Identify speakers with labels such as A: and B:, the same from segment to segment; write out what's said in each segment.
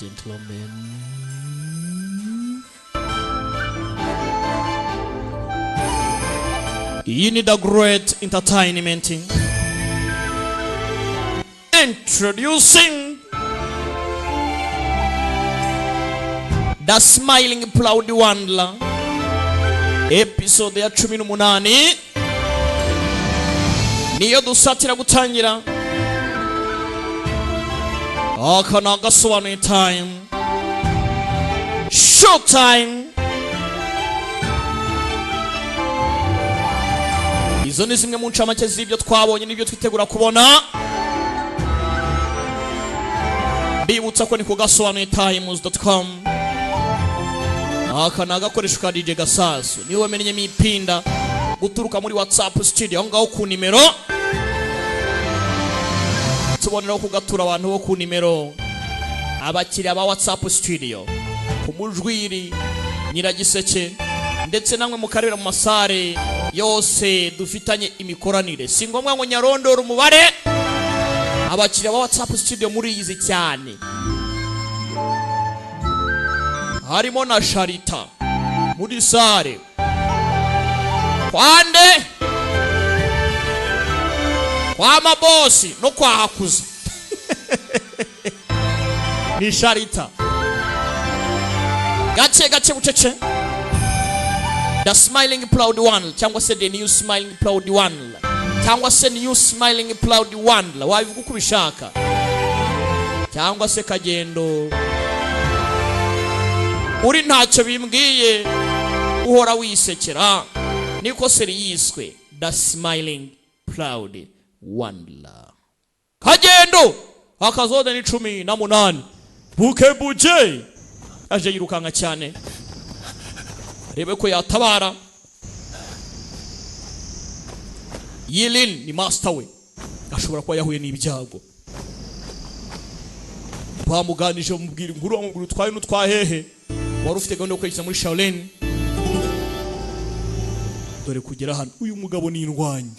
A: gentlemen, you need a great entertainment. Introducing the Smiling Proud Wanderer, episode ya 18 niyo dusatira gutangira. Aka ni agasobanuye time, show time. Izo ni zimwe mu ncamake z'ibyo twabonye n'ibyo twitegura kubona. Bibutsa ko ni ku gasobanuye times.com. Aka ni agakoresho ka DJ Gasasu, niwe wamenyemo ipinda guturuka muri WhatsApp studio aho ngaho ku nimero. Tuboneraho kugatura abantu bo ku nimero, abakiriya ba WhatsApp studio, ku Mujwiri, Nyiragiseke, ndetse namwe mukarira mu masare yose dufitanye imikoranire. Si ngombwa ngo nyarondora umubare, abakiriya ba WhatsApp studio muri yizi cyane. Harimo na Sharita muri sare, kwande kwa mabosi no kwa hakuza. Ni Sharita gace bucece. The Smiling Proud One, cyangwa se the New Smiling Proud One, cyangwa se New Smiling Proud One, wabivuga uko ubishaka, cyangwa se Kagendo. Uri ntacyo bimbwiye uhora wisekera, niko seri yiswe The Smiling Proud Wanderer. Kagendo akazoda ni 18 Bukebuje aje yirukanga cyane, rebe ko yatabara. Yelin ni master we, ashobora kuba yahuye n'ibyago. Bamuganije mubwira inkuru, amubwira twaye n'utwahehe wari ufite gahunda yo kwekeza muri Shaolin. Dore kugera hano uyu mugabo ni indwanyi,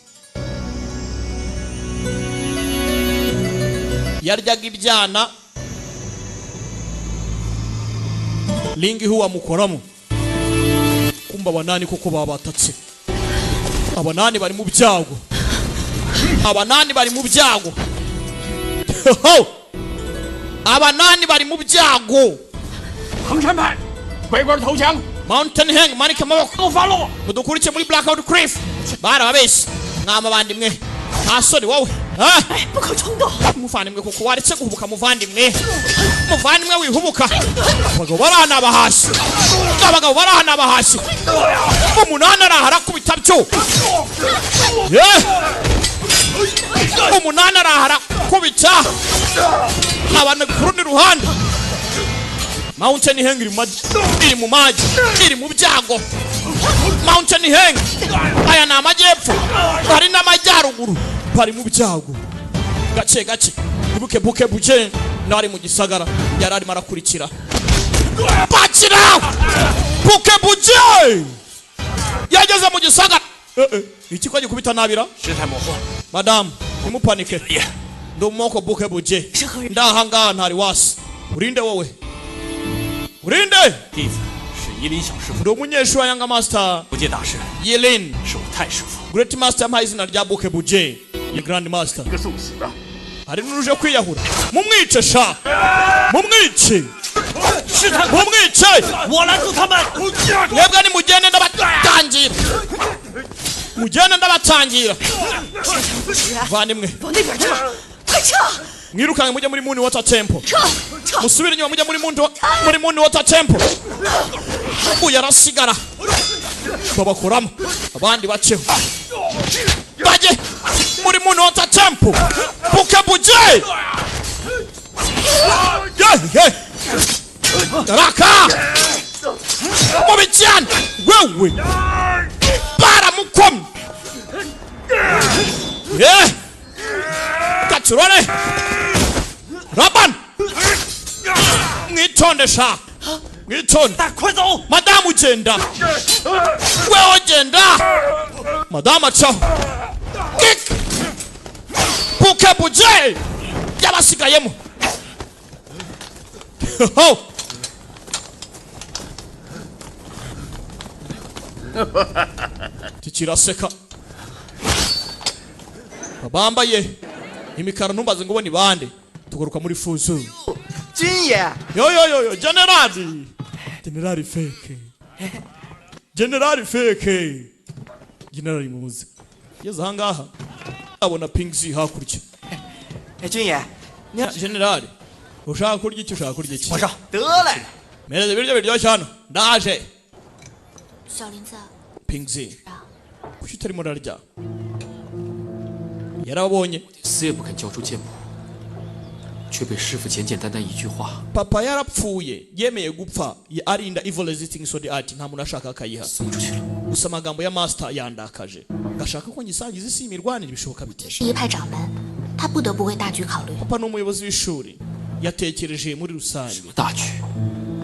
A: yaryaga ibyana lingi huwa mukoramo. Kumba banani koko babatatse, abanani bari mu byago, abanani bari mu byago. Abanani bari mu byago.
B: Hangshanpai 乖乖投降
A: Mountain Hang manike amaboko
B: 发落
A: mudukurikiye muri Blackout Cliff. Barababeshye mwama bandimwe, ntasoni wowe.
B: 不可冲动
A: Muvandimwe kuko waretse guhubuka muvandimwe, muvandimwe wihubuka. Abagabo barahana bahashye, abagabo barahana bahashye. Umunani arahara kubita byo, umunani arahara kubita abantu ku rundi ruhande. Mountain Hang iri mu maji, iri mu byago. Mountain Hang aya ni amajyepfo, hari n'amajyaruguru, bari mu byago. Gace Bukebuje nari mu gisagara, yari arimo arakurikira. Bakira Bukebuje yageze mu gisagara. Iki ko gikubita nabira? Madam nimupanike, ndumoko Bukebuje ndahanga ntari wasi. Urinde wowe, urinde.
B: 弟子是夷林小师傅，
A: Ndo umunyeshuri wa Yanga Master
B: 不戒大师
A: Yelin
B: 是我太师傅，
A: Great Master Maizina rya Bukebuje ya Grand Master.
B: 一个送死的。
A: Hari n'uje kwiyahura. Mumwice sha, mumwice,
B: 是他，
A: mumwice.
B: 我拦住他们。
A: Mwebwe ni mugende ndabatangira, mugende ndabatangira. Vandimwe
B: 往那边撤，快撤！
A: mwirukange mujye muri Moon Water Temple.
B: 撤！
A: Musubire inyuma mujye muri Moon Water Temple. Uyu arasigara babakuramo abandi baceho, bajye muri Moon Water Temple. Bukebuje raka mubicyane wewe baramukomye. Gaturone Raban mwitonde sha, mwitonde.
B: 快走！
A: Madamu genda, wewe genda. Madamu acaho. Bukebuje yabasigayemo. tikiraseka bambaye imikara ntumbaze ngo ni bande tugaruka muri fuzu
C: 军爷，
A: yo generali fake generali muzi yeza hangaha abona pingsi hakurya
C: 哎，军爷，你
A: generali ushaka kurya iki ushaka kurya iki
C: 我上得嘞。
A: mereze ibiryo biryoshye hano ndaje
D: 小林子，
A: pingsi kuki utarimo urarya yarabonye
E: 死也不肯交出剑谱，却被师傅简简单单一句话
A: papa yarapfuye yemeye gupfa arinda evil resisting sword art nta muntu ashaka akayiha
E: 送出去了。
A: gusa amagambo ya master yandakaje ngashaka ko ngisangiza isi imirwanire bishoboka bite
D: 是一派掌门，他不得不为大局考虑。
A: papa n'umuyobozi w'ishuri yatekereje muri rusange
E: 大局，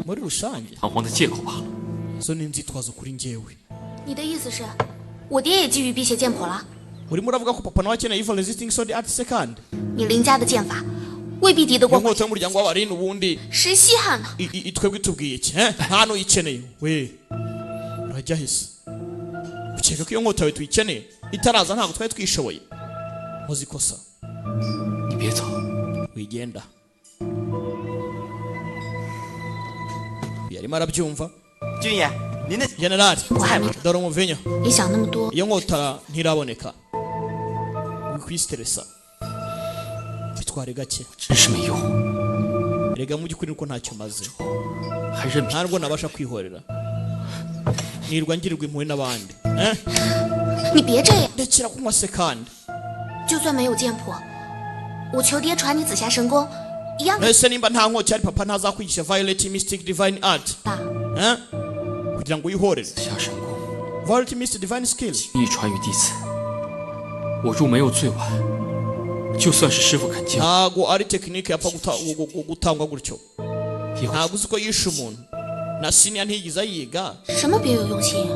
A: muri rusange
E: 堂皇的借口罢了。
A: zo ni inzitwazo kuri njyewe
D: 你的意思是，我爹也觊觎辟邪剑谱了？
A: urimo uravuga ko papa nawe akeneye evil resisting sword art second
D: 你林家的剑法未必敌得
A: iyo
D: 过我，
A: nkota y'umuryango w'abarinda ubundi
D: 谁稀罕呢？
A: twebwe itubwiye iki nta n'uyikeneye we urajya hese ukeka ko iyo nkota yawe tuyikeneye itaraza ntabwo twari twishoboye nkoze ikosa
E: 你别走，
A: wigenda yarimo arabyumva
C: 军爷，您的
A: generali
D: 我还没
A: dore umuvinyo
D: 别想那么多。
A: iyo nkota ntiraboneka wikwisiteresa bitware gake
E: 真是没用，
A: rega mu by'ukuri nuko ntacyo maze
E: 还任凭
A: ntabwo nabasha kwihorera nirwa ngirirwa impuhwe n'abandi
D: 你别这样，
A: ndekera kunywa sekandi
D: 就算没有剑谱，我求爹传你紫霞神功，一样的
A: ese nimba nta nkota yari papa ntazakwigisha violet mystic divine art
D: 吧。
A: kugira ngo uyihorere
E: 下神功，
A: violet mystic divine skill
E: 一传于弟子。我入门又最晚，就算是师傅肯教，
A: ntago ari tekinike yapfa gutangwa gutyo
E: 也会
A: ntago uzi ko yishe umuntu na siniya ntiyigize ayiga
D: 什么别有用心？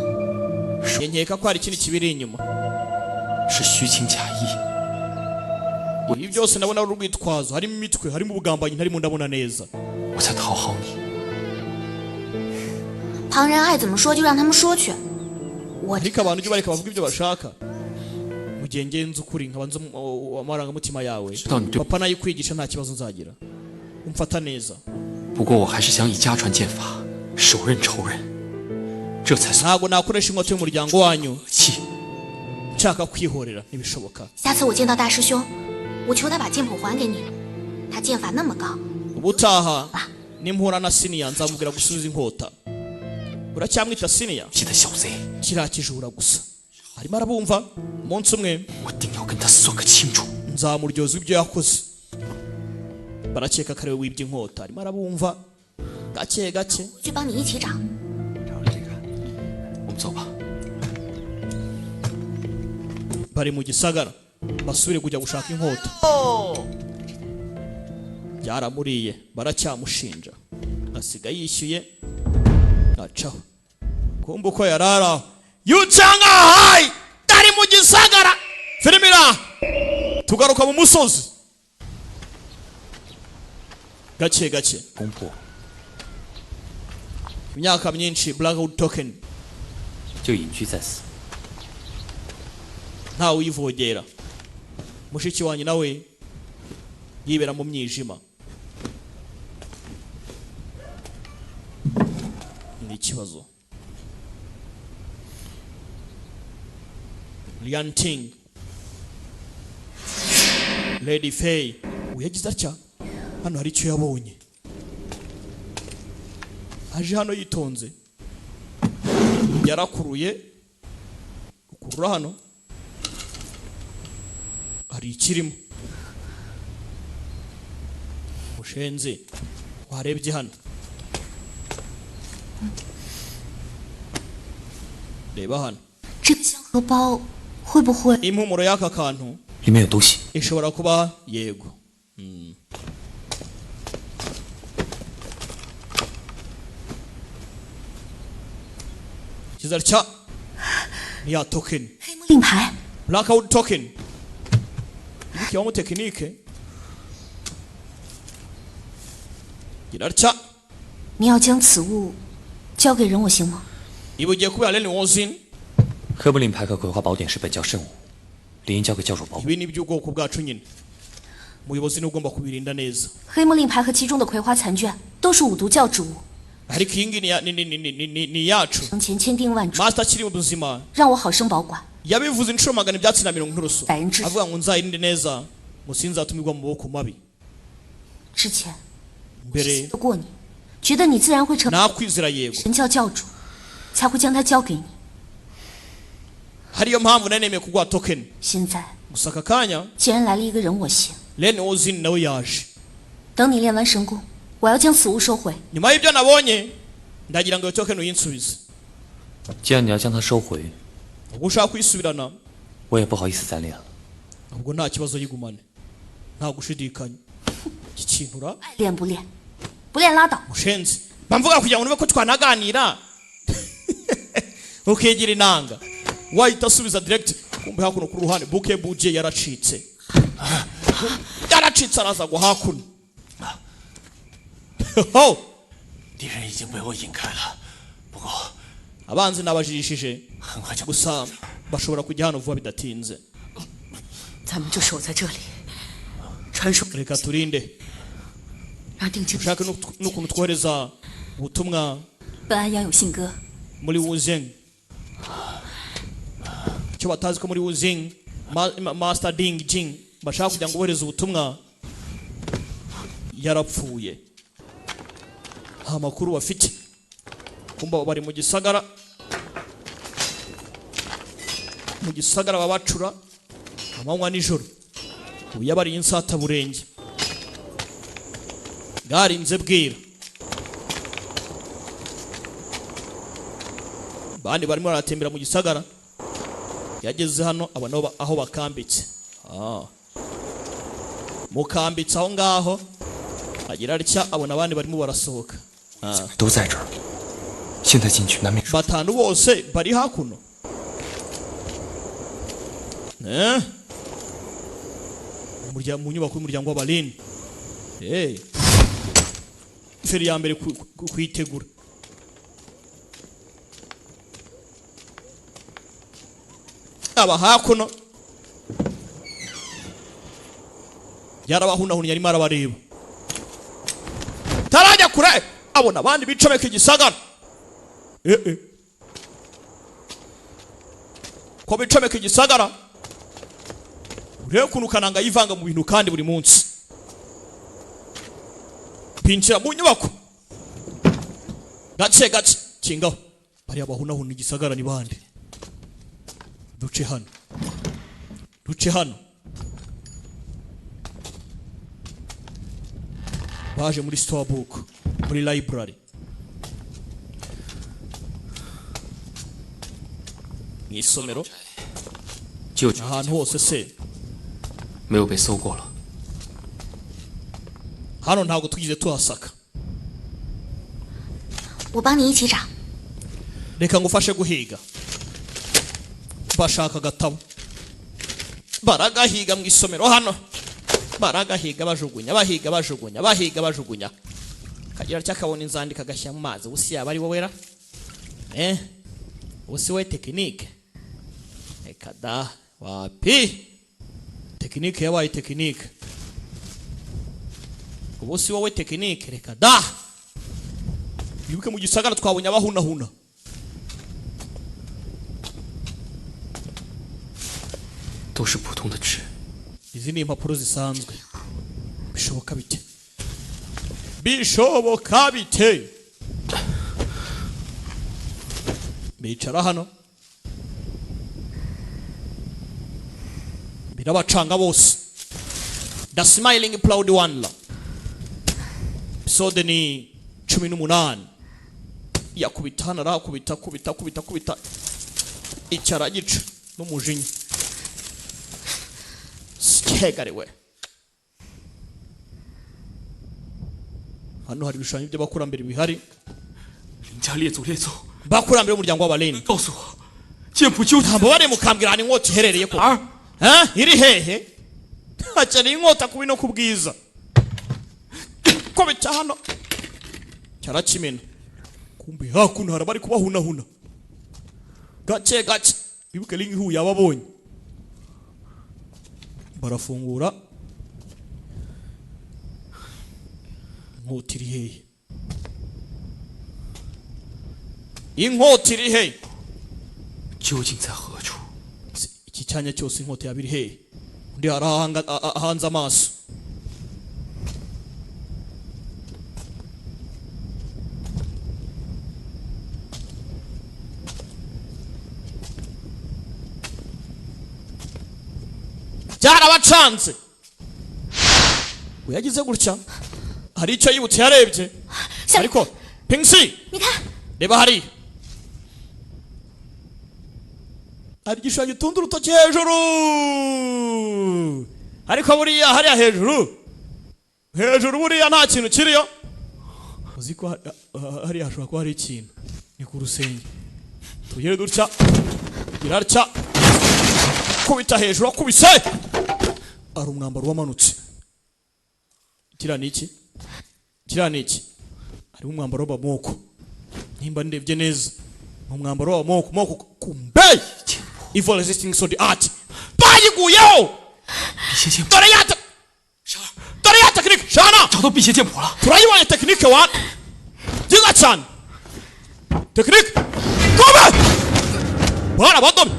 A: nkeka ko hari ikindi kibiri inyuma
E: 是虚情假意。
A: ibi byose ndabona ari urwitwazo harimo imitwe harimo ubugambanyi ntarimo ndabona neza
E: 我在讨好你，
D: 旁人爱怎么说就让他们说去。我
A: ariko abantu ujye bareka bavuga ibyo bashaka mu gihe ngenzi ukuri nkaba nzi amarangamutima yawe
E: 知道你对，
A: papa nayikwigisha nta kibazo nzagira umfata neza
E: 不过我还是想以家传剑法，手刃仇人，这才算
A: ntabwo nakoresha inkota y'umuryango wanyu
E: 和气。
A: nshaka kwihorera ntibishoboka
D: 下次我见到大师兄，我求他把剑谱还给你。他剑法那么高，
A: ubutaha nimpura na siniya nzamubwira gusubiza inkota uracyamwita siniya
E: 气的小贼，
A: kiriya kijura gusa arimo arabumva umunsi umwe
E: 我定要跟他算个清楚。
A: nzamuryoza ibyo yakoze barakeka ko ari we wibye inkota arimo arabumva gake gake
D: 去帮你一起找。
E: 我们走吧。
A: bari mu gisagara basubire kujya gushaka inkota
C: 哦，
A: byaramuriye baracyamushinja asiga yishyuye acaho kumva uko yarara yucanga hayi ari mu gisagara filimira tugaruka mu musozi gake gake
E: 攻破
A: imyaka myinshi Blackwood Token
E: 就隐居在此。
A: ntawe uyivogera mushiki wanjye nawe yibera mu mwijima ni ikibazo Lian Ting Lady Fay uyagize atya hano hari icyo yabonye aje hano yitonze yarakuruye ukurura hano hari ikirimo mushenze warebye hano reba hano
D: 这个香荷包会不会？
A: impumuro y'aka kantu
E: 里面有东西，
A: ishobora kuba yego kizari cya ni ya token
D: 黑幕令牌，
A: Blackout Token ibiki mu tekinike girarcha
D: 你要将此物交给人，我行吗？
A: niba ugiye kubera Len Wozin
F: 黑木令牌和葵花宝典是本教圣物，理应交给教主保护。
A: ibi ni by'ubwoko bwacu nyine umuyobozi ni ugomba kubirinda neza
D: 黑木令牌和其中的葵花残卷都是五毒教之物，
A: ariko iyi ngiyi ni iyacu
D: 生前千叮万嘱，
A: master akiri ubuzima
D: 让我好生保管。
A: yabivuze inshuro magana ibyatsi na mirongo nturusu
D: Bayan ci-
A: avuga ngo nzayirinde neza ngo sinzatumirwa mu maboko mabi
D: 之前
A: mbere
D: 信得过你，觉得你自然会成为
A: nakwizera yego
D: 神教教主，才会将它交给你。
A: hariyo mpamvu nari nemeye kuguha token
D: 现在
A: gusa aka kanya
D: 既然来了一个人，我行。
A: Len Wozin nawe yaje
D: 等你练完神功，我要将此物收回。
A: nyuma y'ibyo nabonye ndagira ngo iyo token uyinsubize
F: 既然你要将它收回，
A: ubwo ushaka kuyisubirana
F: 我也不好意思再练了。
A: ubwo nta kibazo yigumane nta gushidikanya iki kintu ura
D: 爱练不练，不练拉倒。
A: mushenzi bamvuga kugira ngo nube ko twanaganira ukegera inanga wahita asubiza direct kumbe hakuno ku ruhande buke buje yaracitse araza ngo hakuno ho
B: 敌人已经被我引开了，不过
A: abanzi nabajishije
B: 很快就
A: gusa bashobora kujya hano vuba bidatinze
G: 咱们就守在这里，传说
A: reka turinde
G: 让定睛。
A: ushake n'ukuntu twohereza ubutumwa
G: 本案杨有信哥，
A: muri Wuzeng icyo batazi ko muri Wuzeng Master Ding Jing bashaka kugira ngo bohereze ubutumwa yarapfuye nta makuru bafite kumba bari mu gisagara babacura amanywa nijoro ubu yabari insata burenge bwarinze bwira bandi barimo baratembera mu gisagara yageze hano abana aho bakambitse mukambitse aho ngaho agira atya abona abandi barimo barasohoka
F: 都在这儿，现在进去难免。
A: batanu bose bari hakuno mu nyubako y'umuryango w'abalini feri ya mbere kuyitegura aba hakuno yarabahunahunye arimo arabareba tarajya kure abona abandi bicomeka igisagara ko bicomeka igisagara urebe ukuntu kananga yivanga mu bintu kandi buri munsi binjira mu nyubako gace kingaho bariya bahunahuna igisagara ni bande duce hano baje muri storybook muri library mu isomero
E: 旧址
A: ahantu hose se
E: 没有被搜过了。
A: hano ntabwo tugize tuhasaka
D: 我帮你一起找。
A: reka ngufashe guhiga bashaka agatabo baragahiga mu isomero hano baragahiga bajugunya bajugunya kagira cyakabona inzandika gashyira mu mazi ubusi yaba ari wowe ra ubusi we tekinike reka da wapi tekinike yabaye tekinike ubusi wowe tekinike reka da bibuke mu gisagara twabonye abahunahuna
E: 都是普通的纸。
A: izi ni impapuro zisanzwe bishoboka bite bicara hano birabacanga bose The Smiling Proud One episode ni 18 yakubitana arakubita icyara gica n'umujinya Skegariwe. Hano hari ibishushanyo by'abakurambere bihari.
E: 林家列祖列宗
A: Bakurambere umuryango w'abaleni.
E: 告诉我，剑谱究竟
A: Ntabwo bari mukambwira ni inkota iherereye ko. Iri hehe? Acha ni inkota kubi no kubwiza. Ko bica hano. cyarakimena kumbe hakuno hari abari kubahunahuna gake gake bibuke Ling Hu yababonye barafungura inkota iri hehe inkota iri hehe
E: 究竟在何处？
A: iki cyanya cyose inkota yabiri hehe undi ahanze amaso cyarabacanze uyagize gutya hari icyo yibutse yarebye ariko Pingxi
D: 你看，
A: reba hari hari igishushanyo tunda urutoki hejuru ariko buriya hariya hejuru buriya nta kintu kiriyo uzi ko hariya hashobora kuba hari ikintu ni ku rusenge tugere dutya irarya kubita hejuru akubise ari umwambaro wamanutse kiriya ni iki hariho umwambaro w'abamoko nimba ndebye neza ni umwambaro w'abamoko kumbe evil resisting sword art bayiguyeho
E: 辟邪剑谱，
A: dore ya tekinike shana
E: 找到辟邪剑谱了。
A: turayibonye tekinike wa byiza cyane tekinike kome bana badome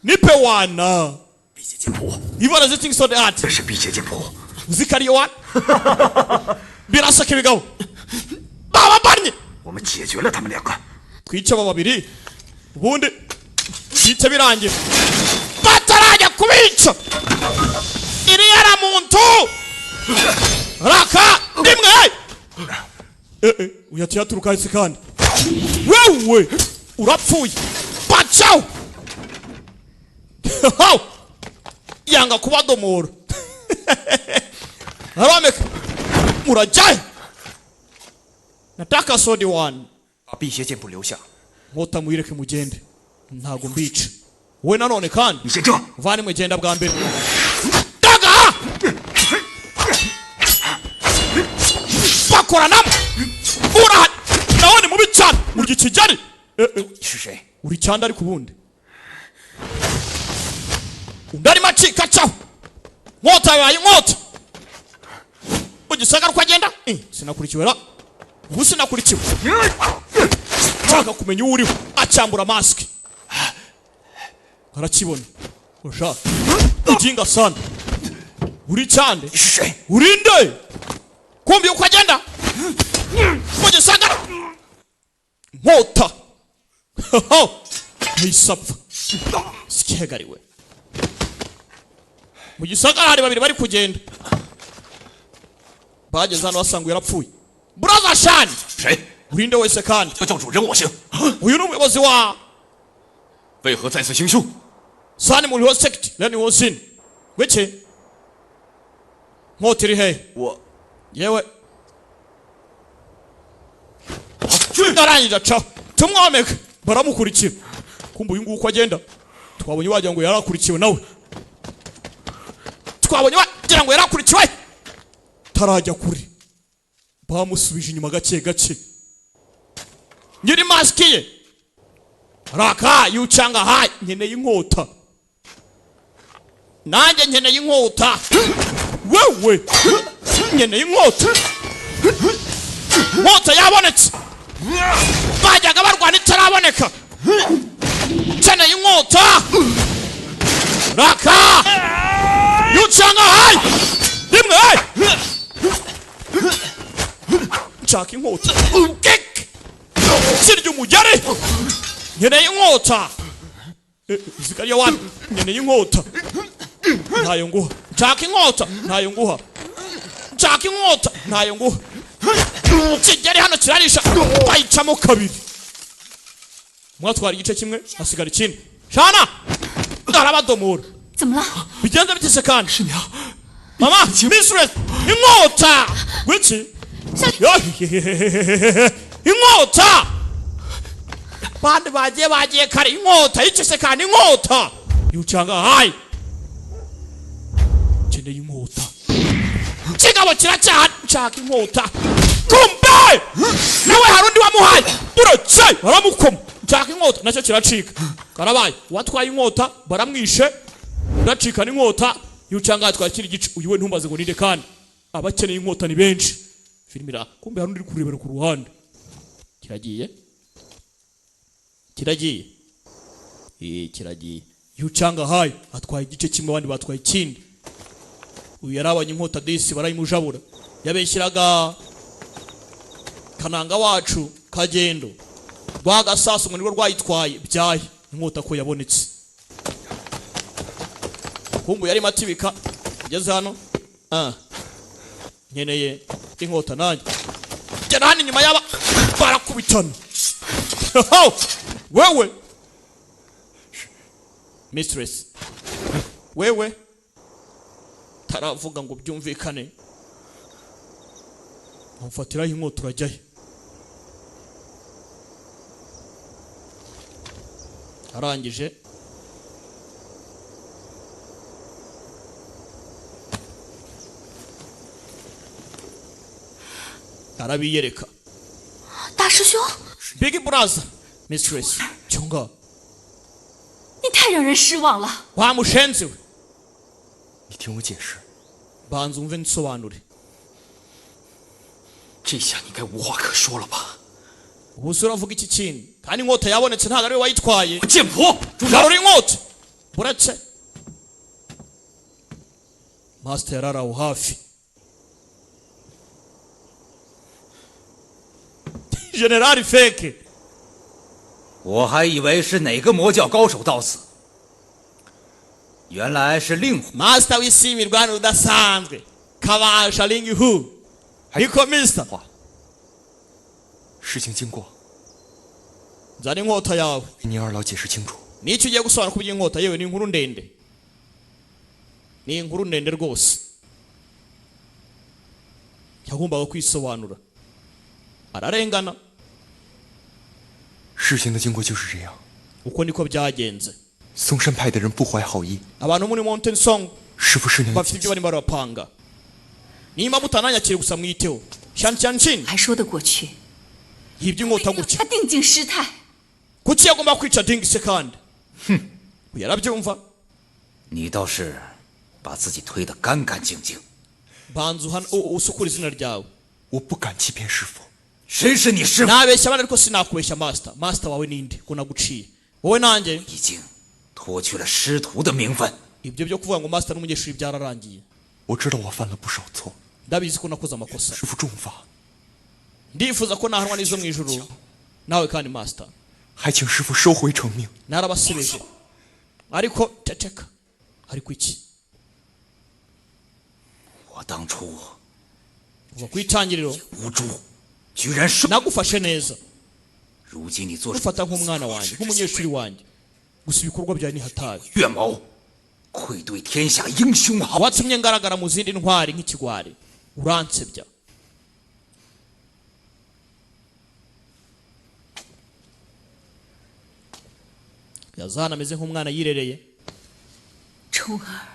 A: nipe wana
B: 辟邪剑谱，
A: evil resisting sword art
B: 这是辟邪剑谱。
A: uzikariyo wa birasaka ibigabo baba barnye
B: 我们解决了他们两个。
A: twica aba babiri ubundi bihita birangira batarajya kubica iriya muntu raka rimwe uyatuyaturuka hasi kandi wewe urapfuye bacaho yanga kubadomora aromeka murajyayo nataka sodi wani
B: 把辟邪剑谱留下。
A: nkota muyireke mugende ntago mbica we nanone kandi
B: 你先撤。
A: vani mugenda bwa mbere daga bakoranamo ura naone mubi cyane murya ikigari
B: 你是谁？
A: uri cyanda ari kubundi undari macika cyaho nkota yabaye nkota ugisaga ko agenda sinakurikiwe ra ubu sinakurikiwe nshaka kumenya uwo uriho acyambura masike arakibona ushaka ujinga sana uri cyande
B: 你是谁？
A: urinde kumbi uko agenda mugisagara nkota ntisapfa sikegariwe mugisagara hari babiri bari kugenda bageze hano basanga yarapfuye brother shani
B: 谁？
A: urinde wese kandi
B: 叫教主人我行。
A: uyu ni umuyobozi wa
B: 为何再次行凶？
A: sani muri ho sect leni wosin weke nkota iri hehe
B: 我
A: yewe narangije acaho tumwomeka baramukurikira kumva uyu nguyu uko agenda twabonye wagira ngo yarakurikiwe nawe twabonye wagira ngo yarakurikiwe tarajya kure bamusubije inyuma gake gake nyiri masike ye raka yucanga ha nkeneye inkota nanjye nkeneye inkota wewe nkeneye inkota inkota yabonetse bajyaga barwana itaraboneka nkeneye inkota raka yucanga hayi rimwe nshaka inkota sirya umugeri nkeneye inkota izikariya wani nkeneye inkota ntayo nguha nshaka inkota ntayo nguha nshaka inkota ntayo nguha kigeri hano kirarisha bayicamo kabiri mwatwara igice kimwe hasigara ikindi shana arabadomora
G: 怎么了？
A: bigenze bitese kandi
E: 师娘，
A: mama mistress inkota wiki inkota bandi bagiye kare inkota yicese kandi inkota yucanga hayi keneye inkota kigabo kiracyahari nshaka inkota kumbe nawe hari undi wamuhaye uretse baramukoma nshaka inkota nacyo kiracika karabaye uwatwaye inkota baramwishe uracika n'inkota yucanga atwaye kiri gice uyu we ntumbaze ngo ninde kandi abakeneye inkota ni benshi filmira kumbe hari undi kurebera ku ruhande kiragiye yucanga hayi atwaye igice kimwe abandi batwaye ikindi uyu yarabanye inkota disi barayimujabura yabeshyiraga kananga wacu kagendo rwagasasu ngo nirwo rwayitwaye byaye inkota ko yabonetse kumbu yari matibika ngeze hano nkeneye inkota nanjye gera hano inyuma yaba barakubitana wewe mistress wewe taravuga ngo byumvikane umfatiraho inkota urajyayo arangije arabiyereka
D: 大师兄，
A: big brother mistress cyonga
G: 你太让人失望了。
A: wa mushenzi we
B: 你听我解释，
A: banza umve nsobanure
E: 这下你该无话可说了吧？
A: ubuse uravuga iki kintu kandi inkota yabonetse ntabwo ari we wayitwaye
E: 剑谱，住手！
A: garura inkota buretse master yararaho hafi generali feke
H: 我还以为是哪个魔教高手到此，原来是令狐。
A: master wisimirwana udasanzwe kabasha lingihu niko mister
B: 事情经过，
A: nzana inkota yawe
B: 给您二老解释清楚。
A: nicyo ugiye gusobanura ku by'inkota yewe ni inkuru ndende rwose yagombaga kwisobanura ararengana
B: 事情的经过就是这样。
A: uko niko byagenze
B: 嵩山派的人不怀好意，
A: abantu muri Mountain Song
B: 师傅是您的
A: bafite ibyo barimo barapanga niba mutananyakire gusa mwiteho shanshanshin
G: 还说得过去，
A: yibye inkota gutya
G: 他定睛失态，
A: kuki yagomba kwica dingise kandi yarabyumva
H: 你倒是把自己推得干干净净。
A: banza usukura izina ryawe
B: 我不敢欺骗师傅。
H: 谁是你师傅？
A: nabeshya abana ariko sinakubeshya master wawe ninde ko naguciye wowe nanjye
H: 已经脱去了师徒的名分。
A: ibyo byo kuvuga ngo master n'umunyeshuri byararangiye
B: 我知道我犯了不少错，
A: ndabizi ko nakoze amakosa
B: 师傅重罚，
A: ndifuza ko nahanwa n'izo mu ijuru nawe kandi master
B: 还请师傅收回成命。
A: narabasibeje ariko ceceka ariko iki
H: 我当初
A: kuva ku itangiriro
H: 无助，居然受。
A: nagufashe neza
H: 如今你做出
A: ufata nk'umwana wanjye nk'umunyeshuri wanjye gusa ibikorwa byawe ni hatari
H: 月谋，愧对天下英雄豪。
A: watumye ngaragara mu zindi ntwari nk'ikigwari uransebya yazana ameze nk'umwana yirereye
G: 虫儿，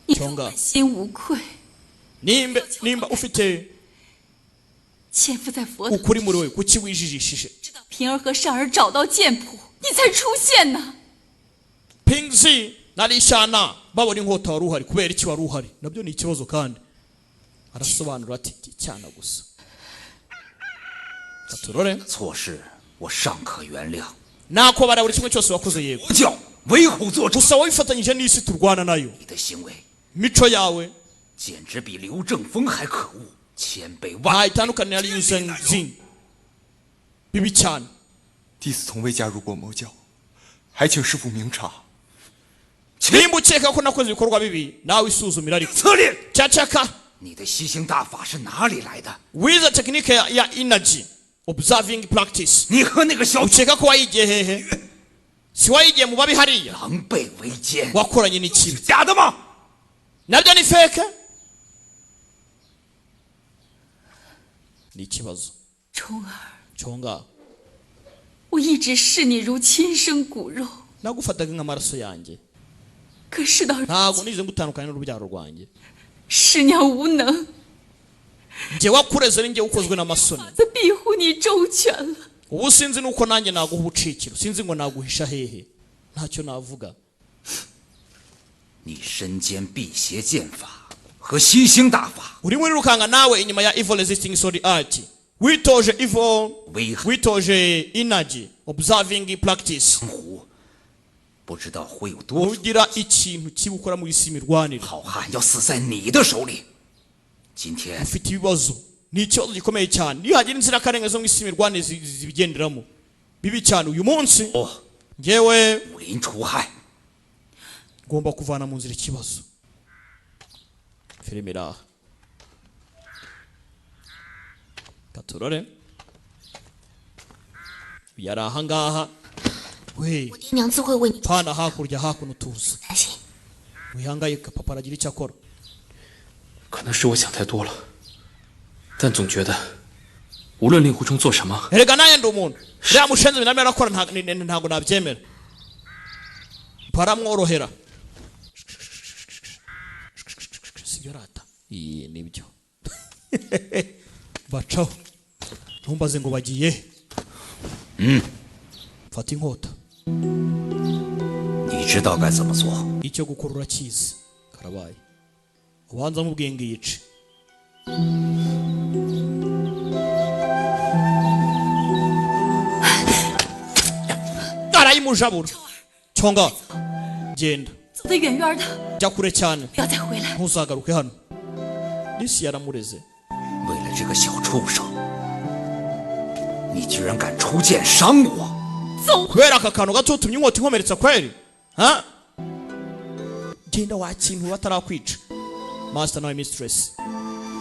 G: 你
A: 虫儿
G: 问心无愧，
A: nimba ufite
G: 潜伏在佛堂，
A: ukuri muri we kuki wijijishije
G: 直到平儿和善儿找到剑谱，你才出现呢。
A: Pingzi na Lishana babona inkota wari uhari kubera iki wari uhari nabyo ni ikibazo kandi arasobanura ati cyana gusa katurore
H: 错事我尚可原谅，
A: nako bara buri kimwe cyose wakoze yego
H: 不叫为虎作伥。
A: gusa wifatanyije n'isi turwana nayo
H: 你的行为
A: mico yawe
H: 简直比刘正风还可恶，千倍万。
A: nta itandukanira y'inzengzi bibi cyane
B: 弟子从未加入过魔教，还请师傅明察。
A: nimba ukeka ko nakoze ibikorwa bibi nawe isuzumira ariko
H: 策略，
A: cacaka
H: 你的吸星大法是哪里来的？
A: wize tekinike ya energy observing practice
H: 你和那个小
A: ukeka ko wayigiye hehe si wayigiye mu babi hariya
H: 狼狈为奸，
A: wakoranye n'ikibi
H: 假的吗？
A: nabyo ni feke ni ikibazo
G: 虫儿，
A: cyonga
G: 我一直视你如亲生骨肉，
A: nagufataga nk'amaraso yanjye
G: 可事到如
A: ntabwo nize ngutandukanye n'urubyaro rwanjye
G: 师娘无能，
A: njye wakureze ninjye ukozwe n'amasoni
G: 子庇护你周全了。
A: ubu sinzi nuko nanjye naguha ubucikiro sinzi ngo naguhisha hehe ntacyo navuga
H: 你身兼辟邪剑法和吸星大法，
A: urimo urirukanga nawe inyuma ya evil resisting sword art witoje evil
H: 危害
A: witoje energy observing practice
H: 湖，不知道会有多少
A: ugira ikintu kibi ukora mu isi mirwanire
H: 好汉要死在你的手里。今天
A: ufite ibibazo ni ikibazo gikomeye cyane iyo hagira inzirakarengane zo mu isi mirwanire zibigenderamo bibi cyane uyu munsi
H: 我
A: ngewe
H: 武林除害，
A: ngomba kuvana mu nzira ikibazo filime iraha katurore yari aha ngaha we
D: 我爹娘自会为你
A: pana hakurya hakuno tuzi
D: 担心。
A: wihangayika papa aragira icyo akora
E: 可能是我想太多了，但总觉得无论令狐冲做什么，
A: erega nanjye ndi umuntu uriya mushenzi binamera arakora ntabwo nabyemera paramworohera sibyo rata iyi nibyo bacaho ntumbaze ngo bagiye fata inkota
H: 你知道该怎么做。
A: icyo gukora urakizi karabaye ubanza mubwiye ngo yice arayimujabura cyonga genda
G: 走得远远的，
A: jya kure cyane
G: 不要再回来。
A: ntuzagaruke hano disi yaramureze
H: 为了这个小畜生，你居然敢出剑伤我！
A: kubera aka kantu gato utumye inkota inkomeretsa kweri ha genda wakintu batarakwica master nawe mistress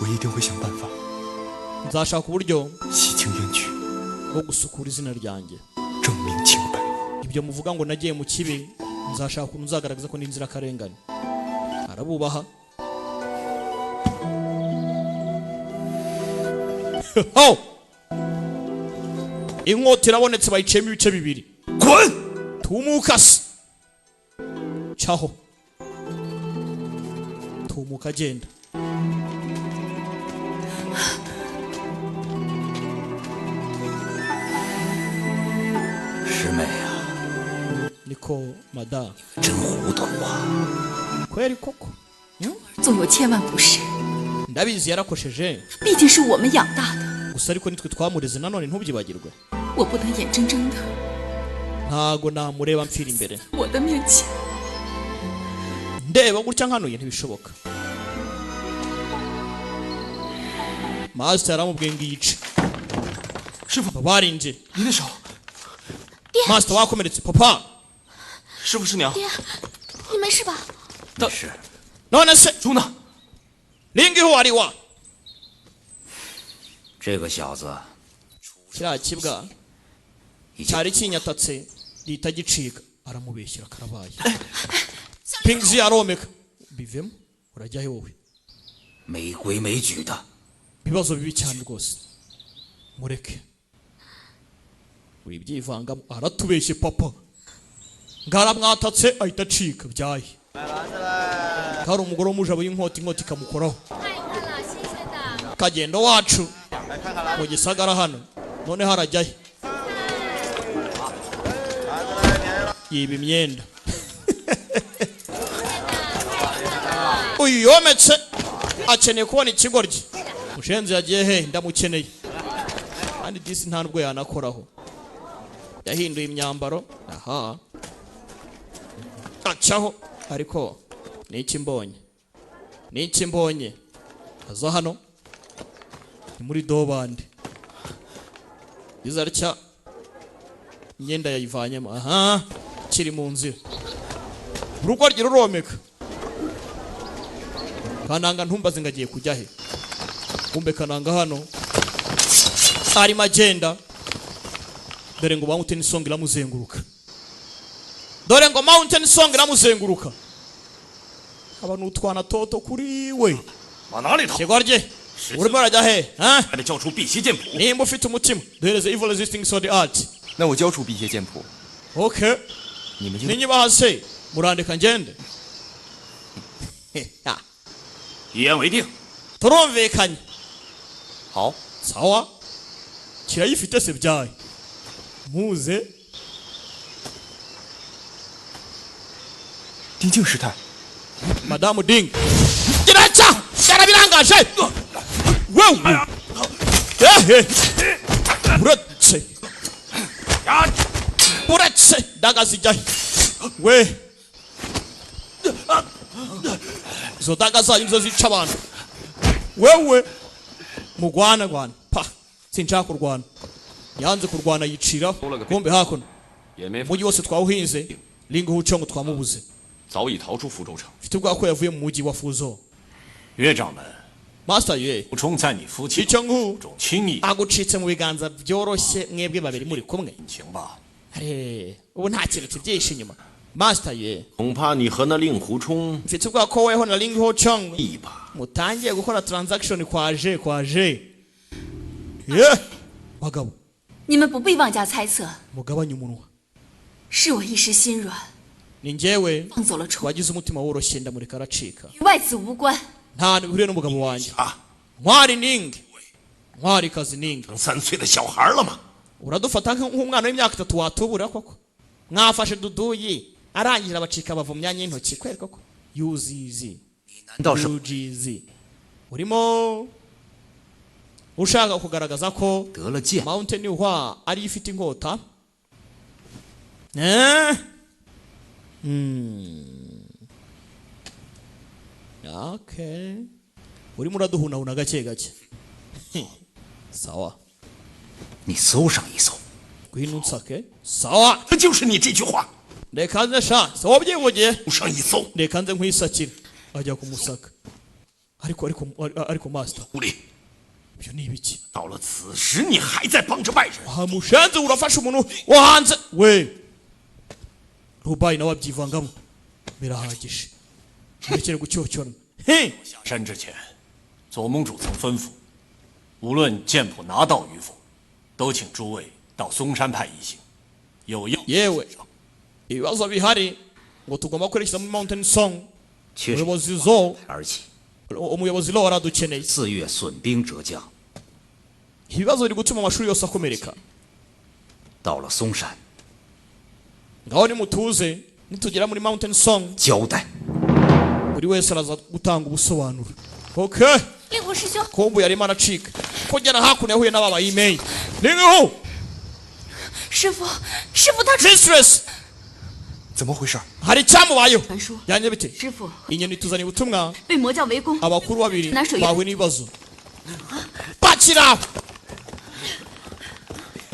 I: 我一定会想办法
A: nzashaka uburyo
I: 洗清冤屈，
A: bwo gusukura izina ryanjye
I: 证明清白。
A: ibyo muvuga ngo nagiye mu kibi nzashaka ukuntu uzagaragaza ko ndi inzirakarengane arabubaha oh inkota irabonetse bayiciyemo ibice bibiri
H: 滚！
A: tumuka se caho tumuka agenda
H: 师妹啊，
A: niko madamu
H: 真糊涂啊！
A: kweri koko
G: 总有千万不是，
A: ndabizi yarakosheje
G: 毕竟是我们养大的，
A: gusa ariko nitwe twamureze nanone ntubyibagirwe
G: 我不能眼睁睁的
A: ntago namureba mfira imbere
G: 我的面前
A: ndeba gutya nkanuye ntibishoboka master yaramubwiye ngo yice
E: 师傅，
A: barinje
E: 您的手，
A: master wakomeretse papa
E: 师傅师娘，
D: 爹，你没事吧？
H: 没事，
A: none se
E: 猪呢？
A: lingiho wariwa
H: 这个小子
A: kiriya kibwa
H: 已经
A: cyari kinyatatse gihita gicika aramubeshyira karabaye pingzi yaromeka bivemo urajya he wowe
H: 没规没矩的，
A: ibibazo bibi cyane rwose mureke wibyivangamo aratubeshye papa ngaramwatatse ahita acika byaye kari umugore w'umujabo y'inkota inkota ikamukoraho kagendo wacu mu gisagara hano none harajyahe yiba imyenda uyu yometse akeneye kubona ikigoryi mushenzi yagiye he ndamukeneye kandi disi nta nubwo yanakoraho yahinduye imyambaro aha acaho ariko niki mbonye aza hano ni muri dobande izarya imyenda yayivanyemo aha kiri mu nzira urugo rye ruromeka kananga ntumbaze ngo agiye kujya he kumbe kananga hano arimo agenda dore ngo mountain song iramuzenguruka dore ngo mountain song iramuzenguruka aba n'utwana toto kuri we
B: 往哪里逃？
A: kigorye urimo arajya he ha
B: 还得交出辟邪剑谱。
A: nimba ufite umutima duhereze evil resisting sword art
I: 那我交出辟邪剑谱，
A: okay
I: 你们就
A: ninyibaha se murandika ngende
B: 一言为定。
A: turumvikanye
F: 好，
A: sawa kirayifite se byaye muze
I: 丁敬师太，
A: madamu ding kiraca cyarabirangaje wewe ehe uretse daga zijyahe we izo daga zanyu nizo zica abantu wewe mugwana pa sinshaka kurwana yanze kurwana yicira kombe hakuno mujyi wose twawuhinze lingo hucongo twamubuze
B: 早已逃出福州城。
A: mfite ubwoba ko yavuye mu mujyi wa Fuzo
B: 岳掌门，
A: Master Yue
B: 武冲在你夫妻
A: icyo nku
B: 中轻易
A: agucitse mu biganza byoroshye mwebwe babiri muri kumwe
B: 情吧？
A: ubu nta kintu kibyihishe inyuma Master Yue
J: 恐怕你和那令狐冲
A: mfite ubwoba ko weho na Ling Ho Chong
J: 一把。
A: mutangiye gukora transaction kwaje ye bagabo
G: 你们不必妄加猜测，
A: mugabanye umunwa
G: 是我一时心软，
A: ni njyewe
G: 放走了冲，
A: wagize umutima woroshye ndamureka aracika
G: 与外子无关。
A: nta bihuriye n'umugabo wanjye ntwari ningi ntwari kazi ningi
J: 成3岁的小孩了吗？
A: uradufata nk'umwana w'imyaka 3 watubura koko mwafashe duduyi arangije abacika bava mu myanya y'intoki kweri koko yuzizi
H: 难道是
A: UGZ urimo ushaka kugaragaza ko
H: 得了剑？
A: Mountain Hua ari ifite inkota okay urimo uraduhunahuna gake gake sawa
H: 你搜上一搜。
A: ngwino unsake sawa
J: 这就是你这句话，
A: reka nze sha si wowe ubyivugiye
J: 搜上一搜。
A: reka nze nkwisakire ajya kumusaka ariko master
J: 狐狸，
A: ibyo ni ibiki
J: 到了此时你还在帮着外人，
A: wamushenze urafashe umuntu wo hanze we rubayi nawe abyivangamo birahagije urekere gucyocyorana
B: 下山之前，左盟主曾吩咐，无论剑谱拿到与否，都请诸位到嵩山派一行。有要
A: yewe ibibazo bihari ngo tugomba kwerekeza muri Mountain Song
H: 确实
A: umuyobozi zo
H: 而且
A: umuyobozi lo aradukeneye
H: 4月损兵折将，
A: ibibazo biri gutuma amashuri yose akomereka
H: 到了嵩山
A: ngaho nimutuze nitugera muri Mountain Song
H: 交代。
A: buri wese araza gutanga ubusobanuro okay
D: 令狐师兄，
A: kombu yarimo aracika kugera hakuno yahuye n'ababa email lingo
D: 师傅，师傅他
A: mistress
I: 怎么回事？
A: hari icyamubayeho
G: 传说
A: yanjye bite
G: 师傅
A: inyoni tuzaniye ubutumwa
G: 被魔教围攻，
A: abakuru babiri
G: Nasho ye-
A: bahuye n'ibibazo bakira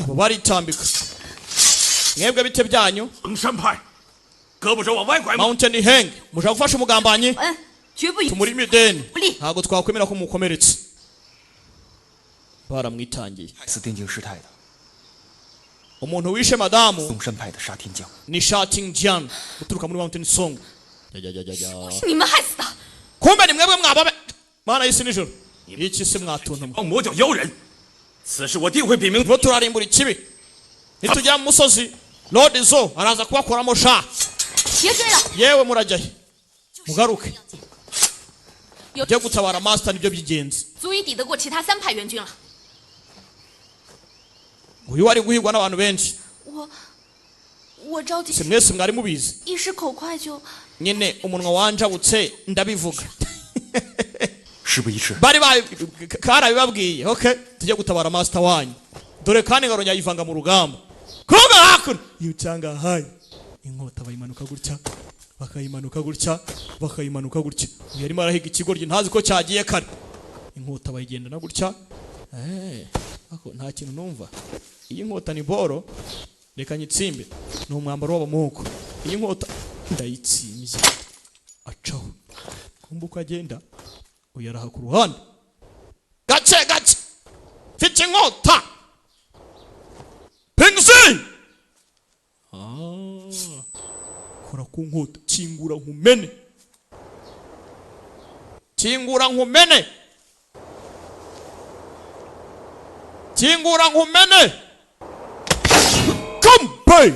A: abo baritambika mwebwe bite byanyu
J: 衡山派，胳膊肘往外拐吗？
A: Mountain Heng mushaka gufasha umugambanyi
G: 恩，绝不允
A: tumurimo ideni
G: Uli.
A: ntabwo twakwemera ko mukomeretse baramwitangiye
I: 害死电竞师太的
A: umuntu wishe madamu
I: 嵩山派的沙天将，
A: ni Shating Jian uturuka muri Mountain Song
G: 你们害死的。
A: kumbe ni mwebwe mwababe mana y'isi nijoro iki se mwatuntumwe
J: 帮魔教妖人，此事我定会禀明。
A: ngo turarimbura ikibi nitugera mu musozi Lord Zo araza kubakuramo sha
G: 别追了，
A: yewe murajya he mugaruke
D: 有
A: byo gutabara master nibyo by'ingenzi
D: 足以抵得过其他3派援军了。
A: uyu wari guhigwa n'abantu benshi
D: 我着急，
A: si mwese mwari mubizi
D: 一时口快就
A: nyine umunwa wanjabutse ndabivuga
I: 事不宜迟，
A: bari karabibabwiye okay tujye gutabara master wanyu dore kandi ngaronya yivanga mu rugamba koga hakuno iyo cyanga hayi inkota bayimanuka gutya bakayimanuka gutya bakayimanuka gutya uyu yarimo arahiga ikigoryi ntazi ko cyagiye kare inkota bayigendana gutya ako nta kintu numva iyi nkota ni boro reka nyitsimbe ni umwambaro w'abamuko iyi nkota ndayitsimbye acaho kumva uko agenda uyaraha ku ruhande gake gake mfite inkota pingsi kora ku nkota kingura nkumene kingura nkumene kingura nkumene kampe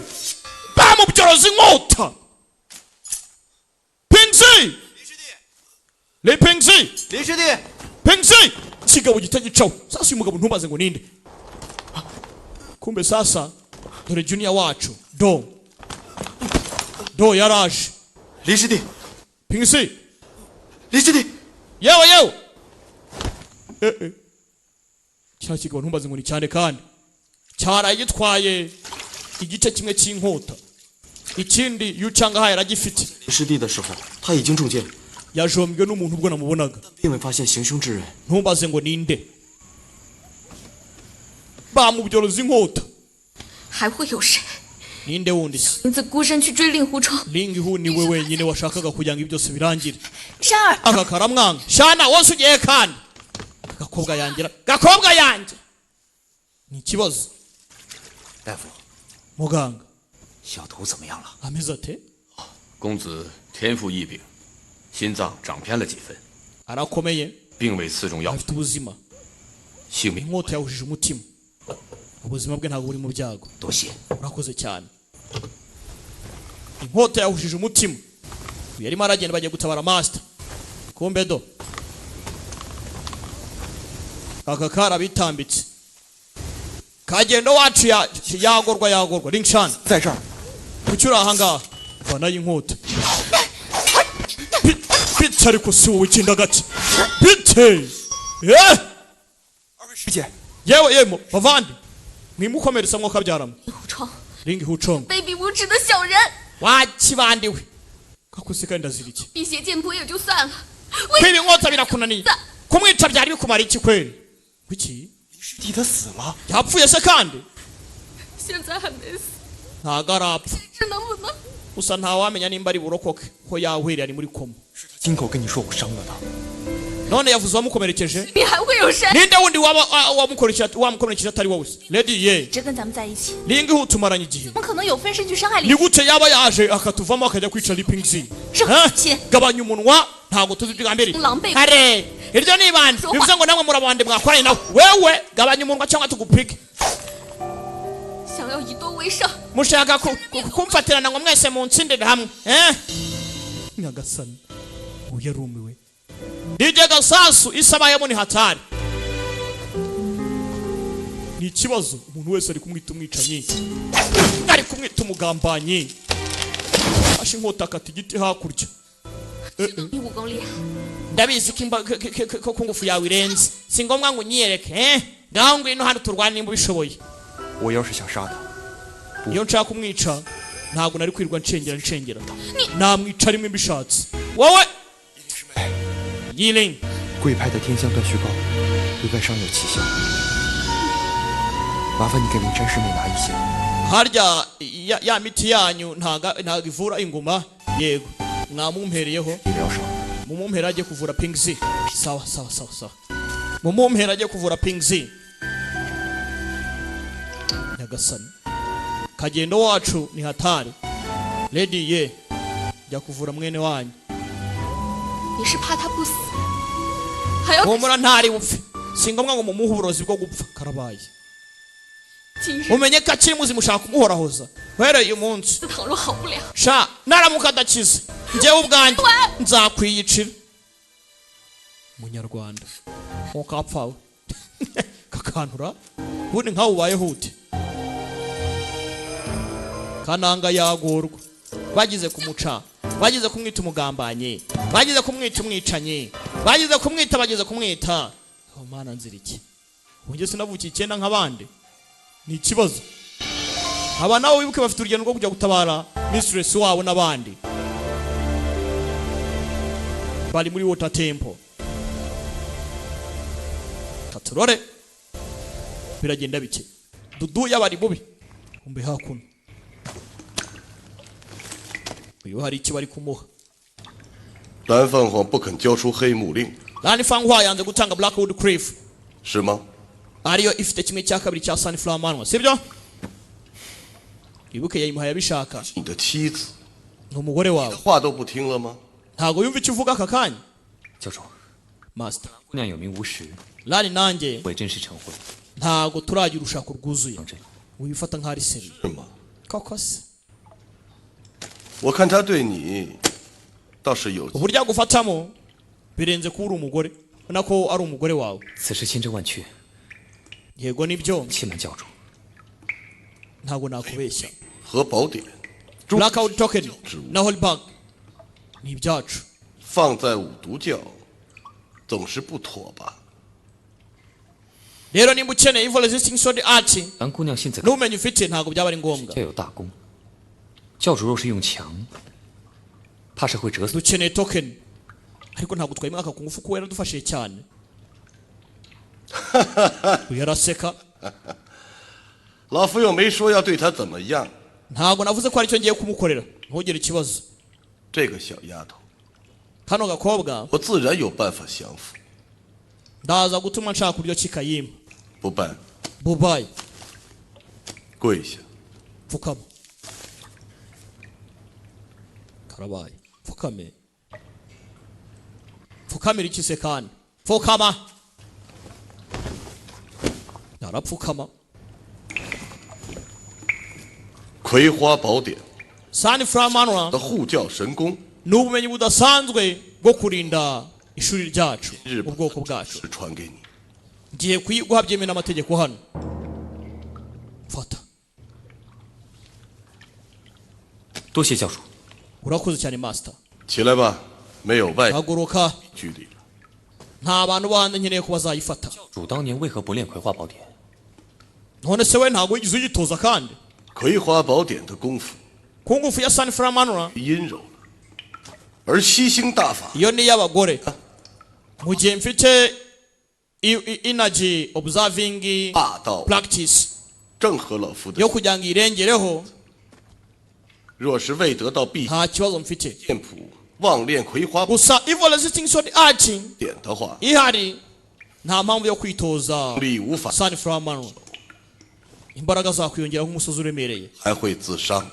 A: bamubyoroza inkota pingsi 李平西，
C: 林师弟，
A: 平西， kigabo gitagicaho sasa uyu mugabo ntubaze ngo ninde kumbe sasa dore junior wacu do yaraje
C: 林师弟，
A: Pingsi
C: 林师弟，
A: yewe cya kigabo ntumbaze ngo ni cyane kandi cyaraye gitwaye igice kimwe cy'inkota ikindi yucanga haye aragifite
I: 师弟的时候，他已经中箭，
A: yajombwe n'umuntu ubwo namubonaga
I: 并未发现行凶之人。
A: ntumbaze ngo ninde bamubyoroza inkota
D: 还会有谁？
A: ninde wundi se
D: 名字孤身去追令狐冲。
A: lingihu niwe wenyine washakaga kugira ngo ibyo byose birangire
D: 山儿，
A: aka karamwanga shana wose ugiye kandi gakobwa yanjye ni ikibazo
H: 大夫，
A: muganga
H: 小头怎么样了？
A: ameze ate
J: 公子天赋异禀，心脏长偏了几分，
A: arakomeye
J: 并未刺中要害，
A: afite ubuzima
J: 性命
A: inkota yahushije umutima ubuzima bwe ntabwo buri mu byago
H: 多谢。
A: urakoze cyane inkota yahushije umutima uyu yarimo aragenda bagiye gutabara master kumbe do aka kara bitambitse kagendo wacu yagorwa ringshan
I: 在这儿，
A: kuki uri aha ngaha vanayo inkota bite ariko si wowe ikinda gake bite
I: 二位师姐，
A: yewe bavandi mwimukomeretsa mwokabyaramo
D: 令狐冲，
A: lingihuchong
D: 卑鄙无耻的小人！
A: wakibandiwe kakuse kandi ndazira iki
D: 辟邪剑谱也就算了，
A: kwiba inkota birakunaniye kumwica byari bikumara iki kweli kuki
I: 师弟他死了，
A: yapfuye se kandi
D: 现在还没死，
A: ntago arapfa
D: 这能不能？
A: gusa ntawamenya nimba ari burokoke ko yahwereye ari muri koma
I: 是他亲口跟你说我伤了他。
A: none yavuze uwamukomerekeje
D: 里面还会有谁？
A: ninde wundi wamukomerekeje atari wowe lady ye
D: 一直跟咱们在一起，
A: lingihu tumaranye igihe
D: 怎么可能有分身去伤害
A: ni
D: 林？
A: gute yaba yaje akatuvamo akajya kwica lipingzi
D: 是很亲。
A: gabanya umunwa ntago tuzi ibigambiri
D: Lambe.
A: kare iryo ni ibandi bivuze ngo namwe murabande mwakoranye nawe wewe gabanya umunwa cyangwa tugupike
D: 想要以多为上，
A: mushaka kumfatirana ngo mwese munsindire hamwe nyagasani uyu yarumiwe DJ Gasasu isabayemo ni hatari ni ikibazo umuntu wese ari kumwita umwicanyi ari kumwita umugambanyi ashe inkota akata igiti hakurya
D: 你武功厉害，
A: ndabizi ko kungufu yawe irenze si ngombwa ngo unyiyereke ngaho ngwino hano turwane nimba ubishoboye
I: 我要是想杀他，
A: iyo nshaka kumwica ntabwo nari kwirwa ncengera namwica rimwe mbishatse wowe yiling
I: 贵派的天香断续膏对外伤有奇效，麻烦你给灵山师妹拿一些。
A: harya ya miti yanyu ntago ivura inguma yego mwamumpereyeho
I: 理疗伤，
A: mumumpera ajye kuvura pingzi sawa mumumpera ajye kuvura pingzi nyagasani kagendo wacu ni hatari lady ye jya kuvura mwene wanyu
D: 你是怕他不死，还要
A: humura ntari bupfe si ngombwa ngo mumuhe uburozi bwo gupfa karabaye
D: 今日
A: umenye ko akiri muzima ushaka kumuhorahoza uhereye uyu munsi
D: 倘若好不了，
A: sha naramuka adakize njyewe ubwanjye nzakwiyicira munyarwanda ukapfawe kakantura ubundi nkawe ubayeho ute kananga yagorwa bagize kumuca bagize kumwita umugambanyi bagize kumwita umwicanyi bagize kumwita oh mana nzira iki ubunge sinavukiye icyenda nk'abandi ni ikibazo aba nawe wibuke bafite urugendo rwo kujya gutabara mistress wabo n'abandi bari muri water temple katurore biragenda bike dudu yabari bubi umbe hakuno uyu hari iki bari kumuha
K: 蓝凤凰不肯交出黑木令，
A: Lani Fanghua yanze gutanga Blackwood Cliff
K: 是吗？
A: ariyo ifite kimwe cya kabiri cya Sunflower Manor sibyo ibuke yayimuhaye abishaka
K: 你的妻子
A: n'umugore wawe
K: 话都不听了吗？
A: ntago yumva icyo uvuga aka kanya
F: 教授，
A: Master
F: 姑娘有名无实，
A: Lani nanjye
F: 为真实成婚，
A: ntago turagira urushako rwuzuye
F: 当真。
A: wifata nk'ari seri
K: 是吗？
A: koko se
K: 我看他对你倒是有，
A: uburyo agufatamo birenze kuba uri umugore nako ari umugore wawe
F: 此事千真万确。
A: yego nibyo
F: 欺瞒教主，
A: ntago nakubeshya
K: 和宝典
A: blackout token na holy bag ni ibyacu
K: 放在五毒教，总是不妥吧？
A: rero nimba ukeneye evil resisting sword art
F: 蓝姑娘现在
A: n'ubumenyi ufite ntago byaba ari ngombwa
F: 要有大功。教主若是用强，怕是会折死。
A: dukeneye token ariko ntago twayimwaka ku ngufu kuko yaradufashije cyane uyaraseka
K: 老夫又没说要对他怎么样。
A: ntago navuze ko aricyo ngiye kumukorera ntugire ikibazo
K: 这个小丫头，
A: kano gakobwa
K: 我自然有办法降服。
A: ndaza gutuma nshaka uburyo kikayima
K: 不办，
A: bubaye
K: 跪下。
A: pfukama karabaye pfukame pfukamira iki se kandi pfukama narapfukama
K: 葵花宝典
A: Sunflower
K: 的护教神功
A: ni ubumenyi budasanzwe bwo kurinda ishuri ryacu ubwoko bwacu
K: 是传给你。
A: ngiye kuyiguha byemewe n'amategeko hano fata
F: 多谢教主。
A: urakoze cyane master
K: 起来吧，没有外
A: haguruka
K: 距离了。
A: nta bantu bandi nkeneye ko bazayifata
F: 主当年为何不练葵花宝典？
A: none se we ntago wigeze uyitoza kandi
K: 葵花宝典的功夫
A: ku ngufu ya Sunflower
K: 阴柔了，而吸星大法
A: iyo ni iy'abagore mu gihe mfite energy observing
K: 霸道
A: practice
K: 正合老夫的
A: yo。kugira ngo irengereho
K: 若是未得到必
A: nta kibazo mfite
K: 剑谱妄练葵花宝
A: gusa evil resisting sword art
K: 典的话，
A: ihari nta mpamvu yo kwitoza
K: 力无法，
A: Sunflower imbaraga zakwiyongera nk'umusozi uremereye
K: 还会自伤。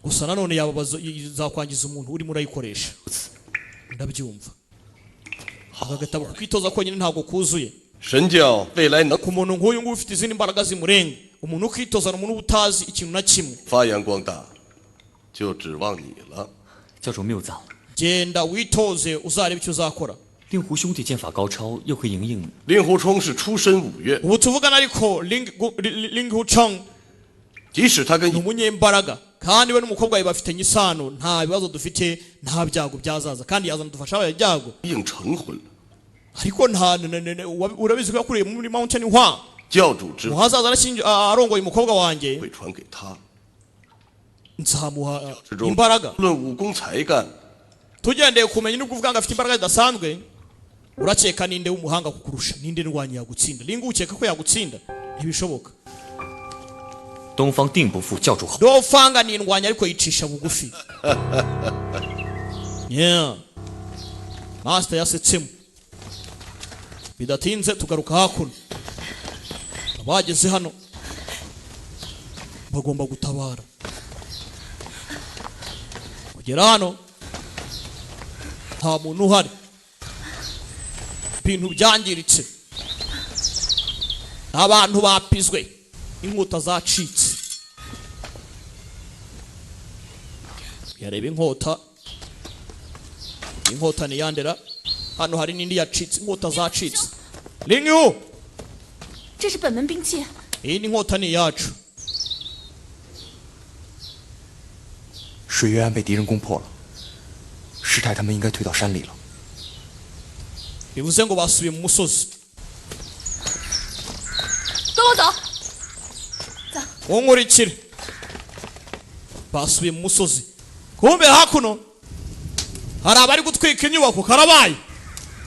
A: gusa nanone yababaza zakwangiza umuntu urimo urayikoresha ndabyumva aka gatabo kwitoza konyine ntabwo kuzuye
K: 神教未来能
A: ku muntu nk'uyu nguyu ufite izindi mbaraga zimurenga umuntu ukitoza ni umuntu utazi ikintu na kimwe
K: 发扬光大，就指望你了。
F: 教主谬赞，
A: genda witoze uzarebe icyo uzakora
F: 令狐兄弟剑法高超，又会营应
K: 令狐冲是出身五岳，
A: ubu tuvugana ariko Ling Huchang
K: 即使他跟
A: ni umunyembaraga kandi we n'umukobwa we bafitanye isano nta bibazo dufite nta byago byazaza kandi yazana dufasha abaye ibyago
K: 应成婚了。
A: ariko nta urabizi ko yakuriye muri Mountain Hwa
K: 教主之
A: muhazaza arongoye umukobwa wanjye
K: 会传给他，
A: nzamuha
K: 之中
A: imbaraga
K: 论武功才干，
A: tugendeye kumenya no kuvuga ngo afite imbaraga zidasanzwe urakeka ninde w'umuhanga kukurusha ninde ndwanyi yagutsinda linga ukeka ko yagutsinda ntibishoboka
F: 东方定不负教主后。
A: dofanga ni indwanyi ariko yicisha bugufi yeah master yasetsemo bidatinze tugaruka hakuno abageze hano bagomba gutabara kugera hano nta muntu uhari ibintu byangiritse abantu bapizwe inkuta zacitse yareba inkota ni yandera hano hari n'indi yacitse inkota zacitse Lingyu
D: 这是本门兵器，
A: iyi ni inkota ni iyacu
I: 水月庵被敌人攻破了，师太他们应该退到山里了。
A: bivuze ngo basubiye mu musozi
D: 跟我走。
A: wonkurikire basubiye mu musozi kumbe hakuno hari abari gutwika inyubako karabaye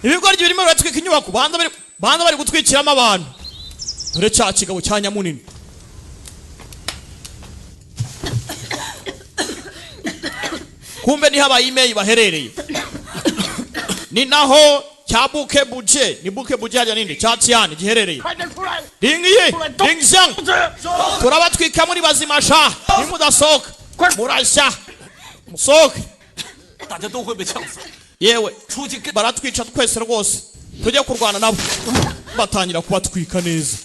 A: ibigoryi birimo biratwika inyubako banza bari gutwikiramo abantu dore cya kigabo cya nyamunini kumbe niho abayimeyi baherereye ni naho cya buke buje ni buke buje hajya ninde cya tiyani giherereye ringiye ringzyang turabatwika muri bazima sha nimudasohoka murashya musohoke
B: 大家都会被呛死。
A: yewe baratwica twese rwose tujye kurwana nabo batangira kubatwika neza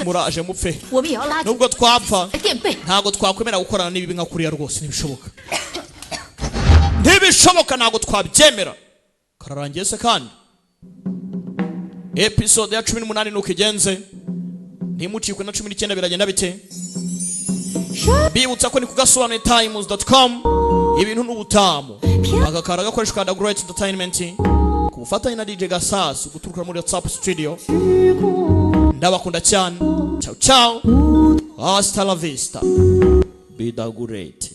A: muraje mupfe
D: 我们也要拉住
A: nubwo twapfa
D: 垫背。
A: ntago twakwemera gukorana n'ibibi nka kuriya rwose ntibishoboka ntibishoboka ntago twabyemera kararangiye se kandi episode ya 18 nuko igenze ntimucikwe na 19 biragenda bite bibutsa ko ni kugasobanuye times.com ibintu n'ubutamu agakara gakoreshwa na Great Entertainment ku bufatanye na DJ Gasas guturuka muri WhatsApp studio ndabakunda cyane ciao ciao hasta la vista bidagurete